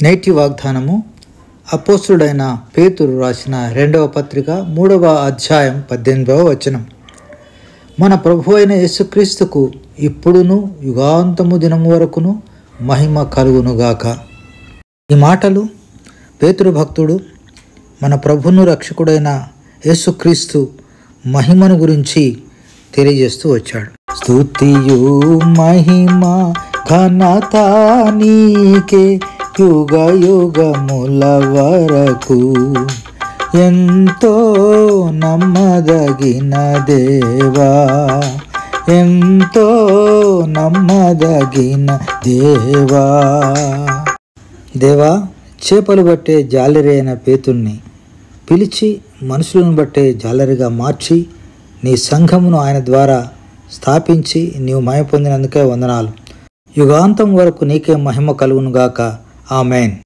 నేటి వాగ్దానము అపోస్తుడైన పేతురు రాసిన 2వ పత్రిక 3వ అధ్యాయం 18వ వచనం. మన ప్రభు అయిన యేసుక్రీస్తుకు ఇప్పుడును యుగాంతము దినము వరకును మహిమ కలుగునుగాక. ఈ మాటలు పేతురు భక్తుడు మన ప్రభును రక్షకుడైన యేసుక్రీస్తు మహిమను గురించి తెలియజేస్తూ వచ్చాడు. స్తుతియు మహిమ ఘనత నీకే యుగ యుగముల వరకు, ఎంతో నమ్మదగిన దేవా, ఎంతో నమ్మదగిన దేవా. దేవా, చేపలు బట్టే జాలరి అయిన పేతుణ్ణి పిలిచి మనుషులను బట్టే జాలరిగా మార్చి నీ సంఘమును ఆయన ద్వారా స్థాపించి నీవు మహిమ పొందినందుకే వందనాలు. యుగాంతం వరకు నీకే మహిమ కలుగునుగాక. ఆమెన్.